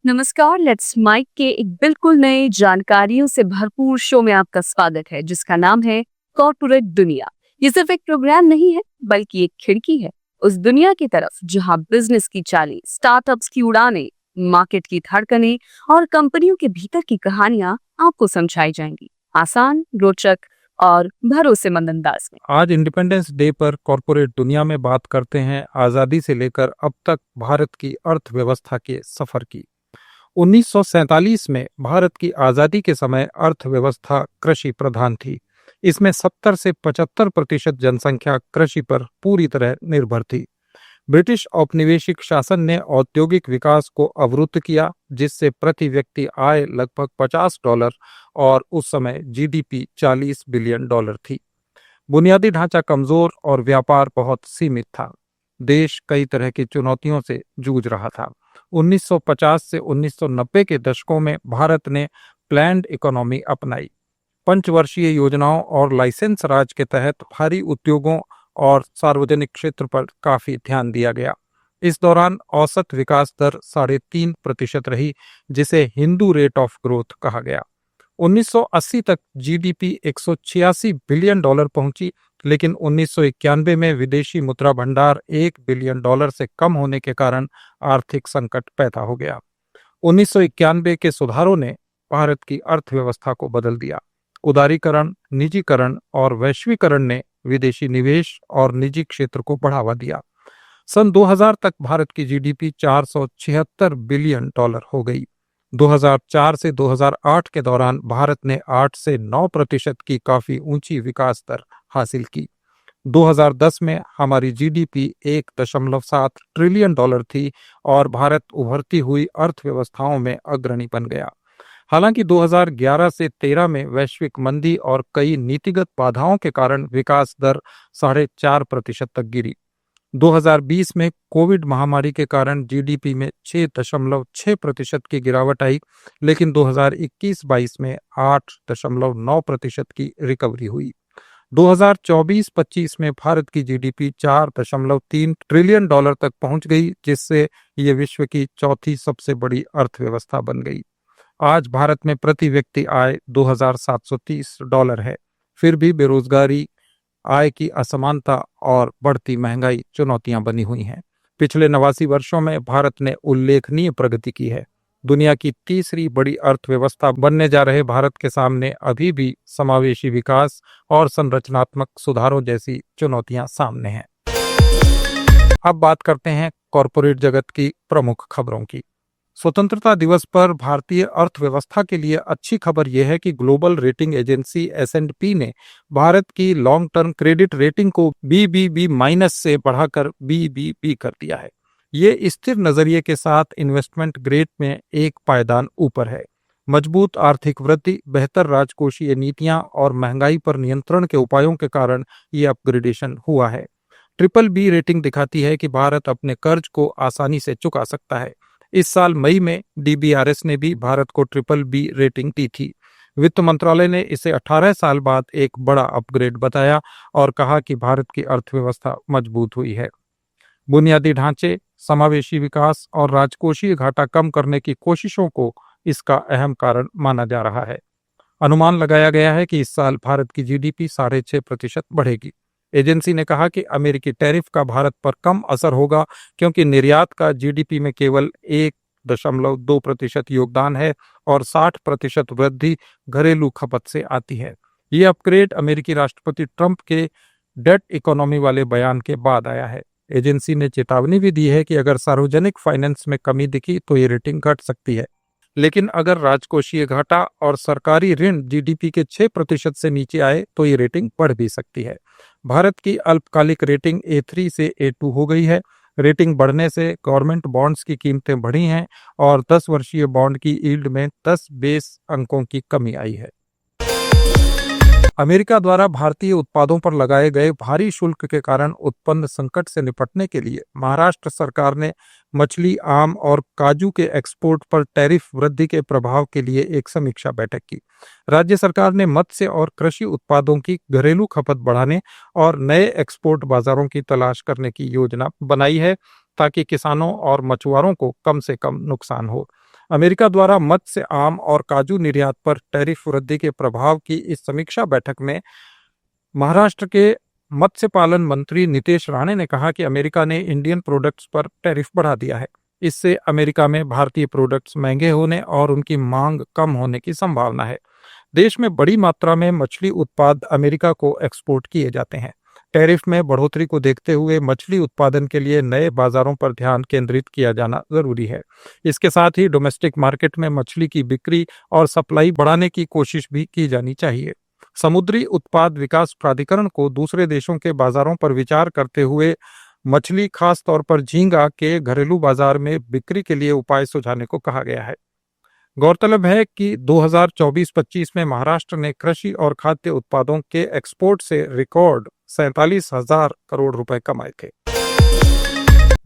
नमस्कार। Let's mic के एक बिल्कुल नए जानकारियों से भरपूर शो में आपका स्वागत है, जिसका नाम है कॉर्पोरेट दुनिया। ये सिर्फ एक प्रोग्राम नहीं है, बल्कि एक खिड़की है उस दुनिया की तरफ जहां बिजनेस की चालें, स्टार्टअप्स की उड़ानें, मार्केट की धड़कनें और कंपनियों के भीतर की कहानियां आपको समझाई जाएंगी, आसान, रोचक और भरोसेमंद अंदाज में। आज इंडिपेंडेंस डे पर कॉरपोरेट दुनिया में बात करते हैं आज़ादी से लेकर अब तक भारत की अर्थव्यवस्था के सफर की। 1947 में भारत की आज़ादी के समय अर्थव्यवस्था कृषि प्रधान थी। इसमें 70 से 75% जनसंख्या कृषि पर पूरी तरह निर्भर थी। ब्रिटिश औपनिवेशिक शासन ने औद्योगिक विकास को अवरुद्ध किया, जिससे प्रति व्यक्ति आय लगभग $50 और उस समय जीडीपी $40 बिलियन थी। बुनियादी ढांचा कमजोर और व्यापार बहुत सीमित था। देश कई तरह की चुनौतियों से जूझ रहा था। 1950 से 1990 के दशकों में भारत ने प्लान्ड इकोनॉमी अपनाई। पंचवर्षीय योजनाओं और लाइसेंस राज के तहत भारी उद्योगों और सार्वजनिक क्षेत्र पर काफी ध्यान दिया गया। इस दौरान औसत विकास दर 3.5% रही, जिसे हिंदू रेट ऑफ ग्रोथ कहा गया। 1980 तक जीडीपी $186 बिलियन पहुंची, लेकिन 1991 में विदेशी मुद्रा भंडार $1 बिलियन से कम होने के कारण आर्थिक संकट पैदा हो गया। 1991 के सुधारों ने भारत की अर्थव्यवस्था को बदल दिया। उदारीकरण, निजीकरण और वैश्वीकरण ने विदेशी निवेश और निजी क्षेत्र को बढ़ावा दिया। सन 2000 तक भारत की जीडीपी $476 बिलियन हो गई। 2004 से 2008 के दौरान भारत ने 8 से 9% की काफी ऊंची विकास दर हासिल की। 2010 में हमारी जीडीपी $1.7 ट्रिलियन थी और भारत उभरती हुई अर्थव्यवस्थाओं में अग्रणी बन गया। हालांकि 2011 से 13 में वैश्विक मंदी और कई नीतिगत बाधाओं के कारण विकास दर 4.5% तक गिरी। 2020 में कोविड महामारी के कारण जीडीपी में 6.6% की गिरावट आई, लेकिन 2021-22 में 8.9% की रिकवरी हुई। 2024-25 में भारत की जीडीपी $4.3 ट्रिलियन तक पहुंच गई, जिससे ये विश्व की चौथी सबसे बड़ी अर्थव्यवस्था बन गई। आज भारत में प्रति व्यक्ति आय $2,730 है। फिर भी बेरोजगारी, आय की असमानता और बढ़ती महंगाई चुनौतियां बनी हुई हैं। पिछले 89 वर्षों में भारत ने उल्लेखनीय प्रगति की है। दुनिया की तीसरी बड़ी अर्थव्यवस्था बनने जा रहे भारत के सामने अभी भी समावेशी विकास और संरचनात्मक सुधारों जैसी चुनौतियां सामने हैं। अब बात करते हैं कॉरपोरेट जगत की प्रमुख खबरों की। स्वतंत्रता दिवस पर भारतीय अर्थव्यवस्था के लिए अच्छी खबर यह है कि ग्लोबल रेटिंग एजेंसी S&P ने भारत की लॉन्ग टर्म क्रेडिट रेटिंग को BBB- से बढ़ाकर BBB कर दिया है। ये स्थिर नजरिए के साथ इन्वेस्टमेंट ग्रेड में एक पायदान ऊपर है। मजबूत आर्थिक वृद्धि, बेहतर राजकोषीय नीतियां और महंगाई पर नियंत्रण के उपायों के कारण ये अपग्रेडेशन हुआ है। BBB रेटिंग दिखाती है कि भारत अपने कर्ज को आसानी से चुका सकता है। इस साल मई में DBRS ने भी भारत को BBB रेटिंग दी थी। वित्त मंत्रालय ने इसे 18 साल बाद एक बड़ा अपग्रेड बताया और कहा कि भारत की अर्थव्यवस्था मजबूत हुई है। बुनियादी ढांचे, समावेशी विकास और राजकोषीय घाटा कम करने की कोशिशों को इसका अहम कारण माना जा रहा है। अनुमान लगाया गया है कि इस साल भारत की जीडीपी 6.5% बढ़ेगी। एजेंसी ने कहा कि अमेरिकी टैरिफ का भारत पर कम असर होगा, क्योंकि निर्यात का जीडीपी में केवल 1.2% योगदान है और 60% वृद्धि घरेलू खपत से आती है। ये अपग्रेड अमेरिकी राष्ट्रपति ट्रंप के डेट इकोनॉमी वाले बयान के बाद आया है। एजेंसी ने चेतावनी भी दी है कि अगर सार्वजनिक फाइनेंस में कमी दिखी तो ये रेटिंग घट सकती है, लेकिन अगर राजकोषीय घाटा और सरकारी ऋण जीडीपी के 6% से नीचे आए तो ये रेटिंग बढ़ भी सकती है। भारत की अल्पकालिक रेटिंग A3 से A2 हो गई है। रेटिंग बढ़ने से गवर्नमेंट बॉन्ड्स की कीमतें बढ़ी हैं और 10 वर्षीय बॉन्ड की यील्ड में 10 बेस अंकों की कमी आई है। अमेरिका द्वारा भारतीय उत्पादों पर लगाए गए भारी शुल्क के कारण उत्पन्न संकट से निपटने के लिए महाराष्ट्र सरकार ने मछली, आम और काजू के एक्सपोर्ट पर टैरिफ वृद्धि के प्रभाव के लिए एक समीक्षा बैठक की। राज्य सरकार ने मत्स्य और कृषि उत्पादों की घरेलू खपत बढ़ाने और नए एक्सपोर्ट बाजारों की तलाश करने की योजना बनाई है, ताकि किसानों और मछुआरों को कम से कम नुकसान हो। अमेरिका द्वारा मत्स्य, आम और काजू निर्यात पर टैरिफ वृद्धि के प्रभाव की इस समीक्षा बैठक में महाराष्ट्र के मत्स्य पालन मंत्री नितेश राणे ने कहा कि अमेरिका ने इंडियन प्रोडक्ट्स पर टैरिफ बढ़ा दिया है। इससे अमेरिका में भारतीय प्रोडक्ट्स महंगे होने और उनकी मांग कम होने की संभावना है। देश में बड़ी मात्रा में मछली उत्पाद अमेरिका को एक्सपोर्ट किए जाते हैं। टैरिफ में बढ़ोतरी को देखते हुए मछली उत्पादन के लिए नए बाजारों पर ध्यान केंद्रित किया जाना जरूरी है। इसके साथ ही डोमेस्टिक मार्केट में मछली की बिक्री और सप्लाई बढ़ाने की कोशिश भी की जानी चाहिए। समुद्री उत्पाद विकास प्राधिकरण को दूसरे देशों के बाजारों पर विचार करते हुए मछली, खास तौर पर झींगा के घरेलू बाजार में बिक्री के लिए उपाय सुझाने को कहा गया है। गौरतलब है कि 2024-25 में महाराष्ट्र ने कृषि और खाद्य उत्पादों के एक्सपोर्ट से रिकॉर्ड 47,000 करोड़ रुपए कमाए थे।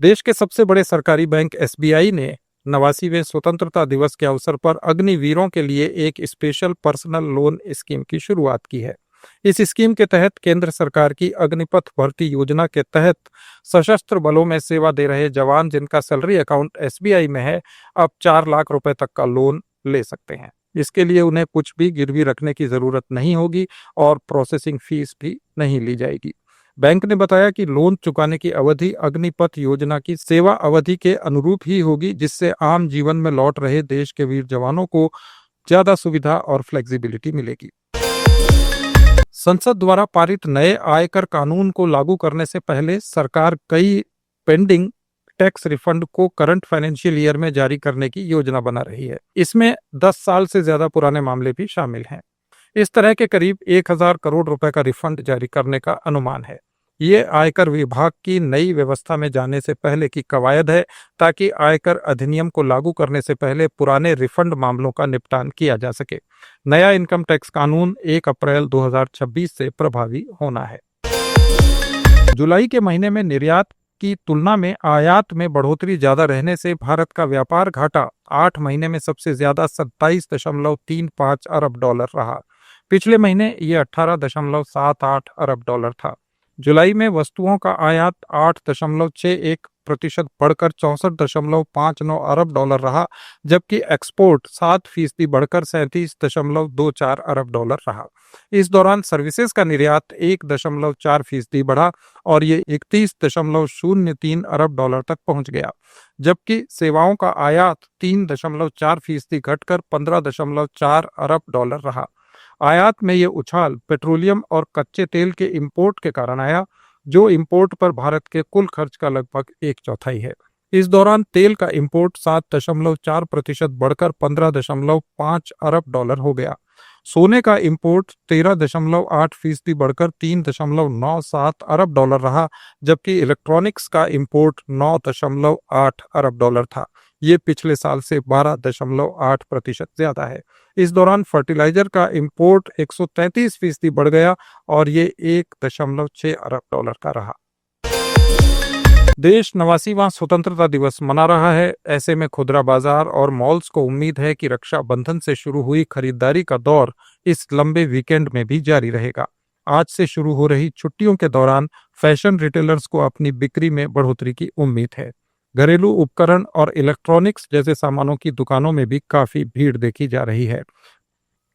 देश के सबसे बड़े सरकारी बैंक एसबीआई ने 89वें स्वतंत्रता दिवस के अवसर पर अग्निवीरों के लिए एक स्पेशल पर्सनल लोन स्कीम की शुरुआत की है। इस स्कीम के तहत केंद्र सरकार की अग्निपथ भर्ती योजना के तहत सशस्त्र बलों में सेवा दे रहे जवान जिनका सैलरी अकाउंट एसबीआई में है, अब 4 लाख रुपए तक का लोन ले सकते हैं। इसके लिए उन्हें कुछ भी गिरवी रखने की जरूरत नहीं होगी और प्रोसेसिंग फीस भी नहीं ली जाएगी। बैंक ने बताया कि लोन चुकाने की अवधि अग्निपथ योजना की सेवा अवधि के अनुरूप ही होगी, जिससे आम जीवन में लौट रहे देश के वीर जवानों को ज्यादा सुविधा और फ्लेक्सिबिलिटी मिलेगी। संसद द्वारा पारित नए आयकर कानून को लागू करने से पहले सरकार कई पेंडिंग टैक्स रिफंड को करंट फाइनेंशियल ईयर में जारी करने की योजना बना रही है। इसमें 10 साल से ज्यादा पुराने मामले भी शामिल हैं। इस तरह के करीब 1,000 करोड़ रुपए का रिफंड जारी करने का अनुमान है। ये आयकर विभाग की नई व्यवस्था में जाने से पहले की कवायद है, ताकि आयकर अधिनियम को लागू करने से पहले पुराने रिफंड मामलों का निपटान किया जा सके। नया इनकम टैक्स कानून 1 अप्रैल 2026 से प्रभावी होना है। जुलाई के महीने में निर्यात की तुलना में आयात में बढ़ोतरी ज्यादा रहने से भारत का व्यापार घाटा 8 महीने में सबसे ज्यादा 27.35 अरब डॉलर रहा। पिछले महीने ये 18.78 अरब डॉलर था। जुलाई में वस्तुओं का आयात 8.61% बढ़कर 64.59 अरब डॉलर रहा, जबकि एक्सपोर्ट 7% बढ़कर 37.24 अरब डॉलर रहा। इस दौरान सर्विसेज का निर्यात 1.4% बढ़ा और ये 31.03 अरब डॉलर तक पहुंच गया, जबकि सेवाओं का आयात 3.4% घटकर 15.4 अरब डॉलर रहा। आयात में ये उछाल पेट्रोलियम और कच्चे तेल के इंपोर्ट के कारण आया, जो इंपोर्ट पर भारत के कुल खर्च का लगभग 1/4 है। इस दौरान तेल का इंपोर्ट 7.4% बढ़कर 15.5 अरब डॉलर हो गया। सोने का इंपोर्ट 13.8% बढ़कर 3.97 अरब डॉलर रहा, जबकि इलेक्ट्रॉनिक्स का इंपोर्ट 9.8 अरब डॉलर था। ये पिछले साल से 12.8% ज्यादा है। इस दौरान फर्टिलाइजर का इंपोर्ट 133% बढ़ गया और ये 1.6 अरब डॉलर का रहा। देश 89वां स्वतंत्रता दिवस मना रहा है। ऐसे में खुदरा बाजार और मॉल्स को उम्मीद है कि रक्षाबंधन से शुरू हुई खरीदारी का दौर इस लंबे वीकेंड में भी जारी रहेगा। आज से शुरू हो रही छुट्टियों के दौरान फैशन रिटेलर्स को अपनी बिक्री में बढ़ोतरी की उम्मीद है। घरेलू उपकरण और इलेक्ट्रॉनिक्स जैसे सामानों की दुकानों में भी काफी भीड़ देखी जा रही है।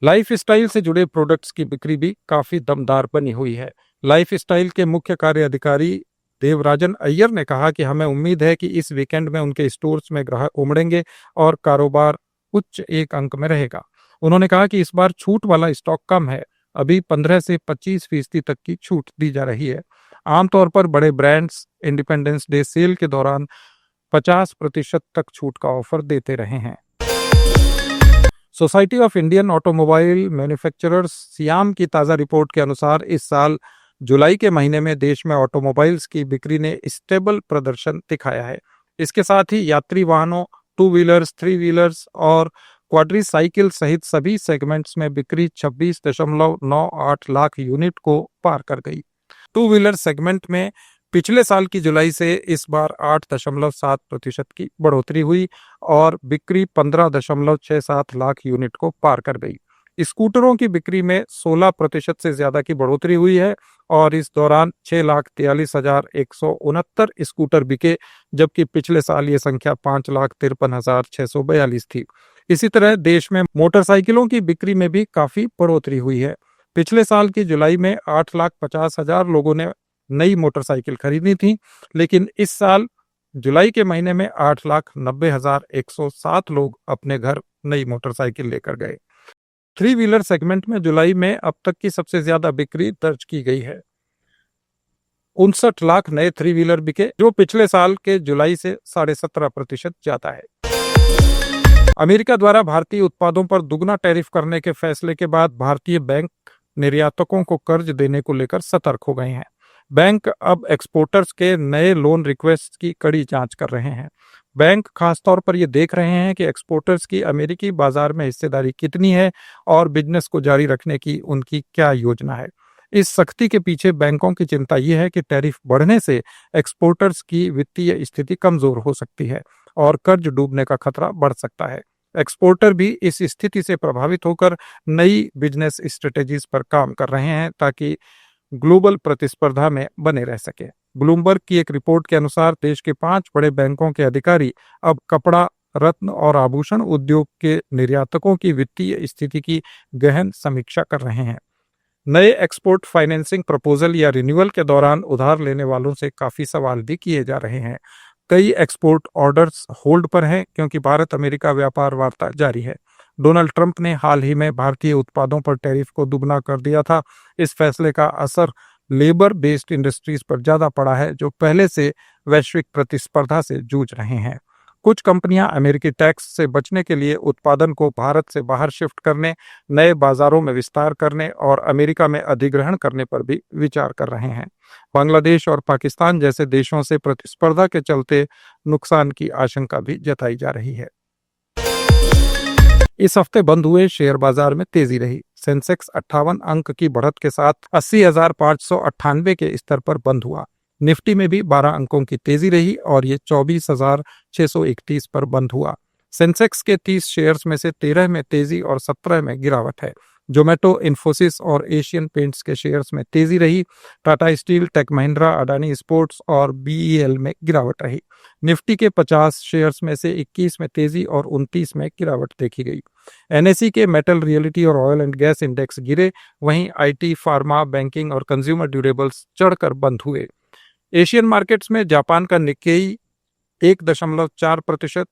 लाइफस्टाइल से जुड़े प्रोडक्ट्स की बिक्री भी काफी दमदार बनी हुई है। लाइफस्टाइल के मुख्य कार्य अधिकारी देवराजन अय्यर ने कहा कि हमें उम्मीद है कि इस वीकेंड में उनके स्टोर्स में ग्राहक उमड़ेंगे और कारोबार उच्च एक अंक में रहेगा। उन्होंने कहा कि इस बार छूट वाला स्टॉक कम है, अभी 15 से 25% तक की छूट दी जा रही है। आमतौर पर बड़े ब्रांड्स इंडिपेंडेंस डे सेल के दौरान 50% तक छूट का ऑफर देते रहे हैं। Society of Indian automobile manufacturers SIAM की ताज़ा रिपोर्ट के अनुसार इस साल जुलाई के महीने में देश में ऑटोमोबाइल्स की बिक्री ने स्टेबल प्रदर्शन दिखाया है। इसके साथ ही यात्री वाहनों, 2 व्हीलर्स, 3 व्हीलर्स और क्वाड्रीसाइकिल सहित सभी सेगमेंट्स में बिक्री 26.98 लाख यूनिट को पार कर गई। 2 व्हीलर सेगमेंट में पिछले साल की जुलाई से इस बार 8.7% की बढ़ोतरी हुई और बिक्री 15.67 लाख यूनिट को पार कर गई। स्कूटरों की बिक्री में 16% से ज्यादा की बढ़ोतरी हुई है और इस दौरान 6,43,169 स्कूटर बिके, जबकि पिछले साल ये संख्या 5,53,642 थी। इसी तरह देश में मोटरसाइकिलों की बिक्री में भी काफी बढ़ोतरी हुई है। पिछले साल की जुलाई में 8,50,000 लोगों ने नई मोटरसाइकिल खरीदी थी, लेकिन इस साल जुलाई के महीने में 8,90,107 लोग अपने घर नई मोटरसाइकिल लेकर गए। 3 व्हीलर सेगमेंट में जुलाई में अब तक की सबसे ज्यादा बिक्री दर्ज की गई है। 59 लाख नए 3 व्हीलर बिके, जो पिछले साल के जुलाई से 17.5% ज्यादा है। अमेरिका द्वारा भारतीय उत्पादों पर दुगना टैरिफ करने के फैसले के बाद भारतीय बैंक निर्यातकों को कर्ज देने को लेकर सतर्क हो गए हैं। बैंक अब एक्सपोर्टर्स के नए लोन रिक्वेस्ट की कड़ी जांच कर रहे हैं। बैंक खासतौर पर ये देख रहे हैं कि एक्सपोर्टर्स की अमेरिकी बाजार में हिस्सेदारी कितनी है और बिजनेस को जारी रखने की उनकी क्या योजना है। इस सख्ती के पीछे बैंकों की चिंता यह है कि टैरिफ बढ़ने से एक्सपोर्टर्स की वित्तीय स्थिति कमजोर हो सकती है और कर्ज डूबने का खतरा बढ़ सकता है। एक्सपोर्टर भी इस स्थिति से प्रभावित होकर नई बिजनेस स्ट्रेटेजीज पर काम कर रहे हैं ताकि ग्लोबल प्रतिस्पर्धा में बने रह सके। ब्लूमबर्ग की एक रिपोर्ट के अनुसार देश के 5 बड़े बैंकों के अधिकारी अब कपड़ा, रत्न और आभूषण उद्योग के निर्यातकों की वित्तीय स्थिति की गहन समीक्षा कर रहे हैं। नए एक्सपोर्ट फाइनेंसिंग प्रपोजल या रिन्यूअल के दौरान उधार लेने वालों से काफी सवाल भी किए जा रहे हैं। कई एक्सपोर्ट ऑर्डर्स होल्ड पर हैं क्योंकि भारत अमेरिका व्यापार वार्ता जारी है। डोनाल्ड ट्रंप ने हाल ही में भारतीय उत्पादों पर टैरिफ को दुगना कर दिया था। इस फैसले का असर लेबर बेस्ड इंडस्ट्रीज पर ज्यादा पड़ा है, जो पहले से वैश्विक प्रतिस्पर्धा से जूझ रहे हैं। कुछ कंपनियां अमेरिकी टैक्स से बचने के लिए उत्पादन को भारत से बाहर शिफ्ट करने, नए बाजारों में विस्तार करने और अमेरिका में अधिग्रहण करने पर भी विचार कर रहे हैं। बांग्लादेश और पाकिस्तान जैसे देशों से प्रतिस्पर्धा के चलते नुकसान की आशंका भी जताई जा रही है। इस हफ्ते बंद हुए शेयर बाजार में तेजी रही। सेंसेक्स 58 अंक की बढ़त के साथ 80,598 के स्तर पर बंद हुआ। निफ्टी में भी 12 अंकों की तेजी रही और ये 24,631 पर बंद हुआ। सेंसेक्स के 30 शेयर्स में से 13 में तेजी और 17 में गिरावट है। जोमेटो, इन्फोसिस और एशियन पेंट्स के शेयर्स में तेजी रही। Tata Steel, Tech Mahindra, Adani Sports और बीईएल में गिरावट रही। निफ्टी के 50 शेयर्स में से 21 में तेजी और 29 में गिरावट देखी गई। एनएसई के मेटल, रियलिटी और ऑयल एंड गैस इंडेक्स गिरे, वहीं आईटी, फार्मा, बैंकिंग और कंज्यूमर ड्यूरेबल्स चढ़कर बंद हुए। एशियन मार्केट्स में जापान का निक्केई 1.4%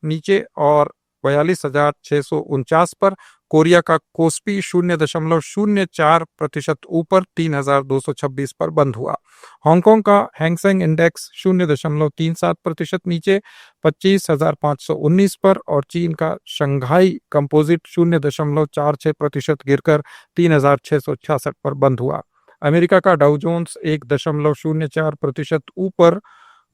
नीचे और 42,649 पर, कोरिया का कोस्पी 0.04% ऊपर 3,226 पर बंद हुआ। हांगकांग का हैंगसेंग इंडेक्स 0.37% नीचे 25,519 पर और चीन का शंघाई कंपोजिट 0.46% गिरकर 3,666 पर बंद हुआ। अमेरिका का डाउ जोन्स 1.04% ऊपर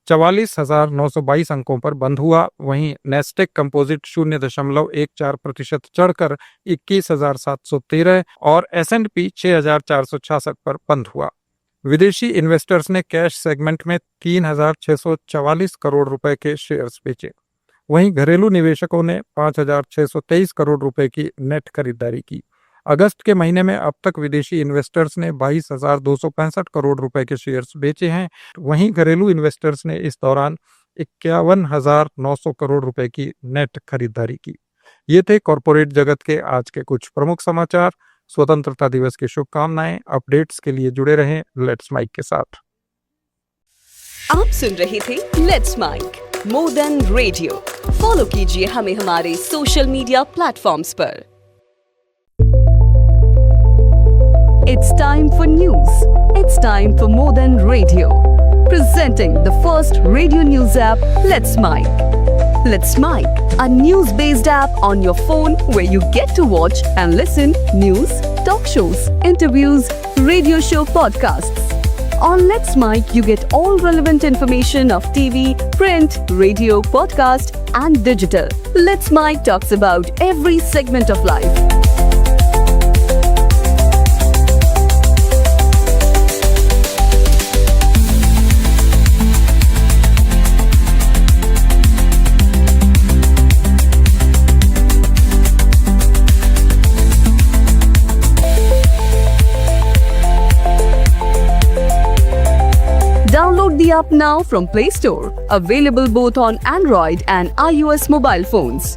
44,922 अंकों पर बंद हुआ। वहीं नेस्टेक कंपोजिट 0.14% चढ़कर 21,713 और S&P 6,466 पर बंद हुआ। विदेशी इन्वेस्टर्स ने कैश सेगमेंट में 3,644 करोड़ रुपए के शेयर्स बेचे। वहीं घरेलू निवेशकों ने 5,623 करोड़ रुपए की नेट खरीदारी की। अगस्त के महीने में अब तक विदेशी इन्वेस्टर्स ने 22,265 करोड़ रुपए के शेयर्स बेचे हैं। वहीं घरेलू इन्वेस्टर्स ने इस दौरान 51,900 करोड़ रुपए की नेट खरीदारी की। ये थे कॉरपोरेट जगत के आज के कुछ प्रमुख समाचार। स्वतंत्रता दिवस की शुभकामनाएं। अपडेट्स के लिए जुड़े रहें लेट्स माइक के साथ। आप सुन रहे थे let's mike more than radio. Follow कीजिए हमें हमारे सोशल मीडिया प्लेटफॉर्म्स पर। It's time for news. It's time for More Than Radio. Presenting the first radio news app, Let's Mic. Let's Mic, a news-based app on your phone where you get to watch and listen news, talk shows, interviews, radio show podcasts. On Let's Mic, you get all relevant information of TV, print, radio, podcast, and digital. Let's Mic talks about every segment of life. now from Play Store. Available both on Android and iOS mobile phones.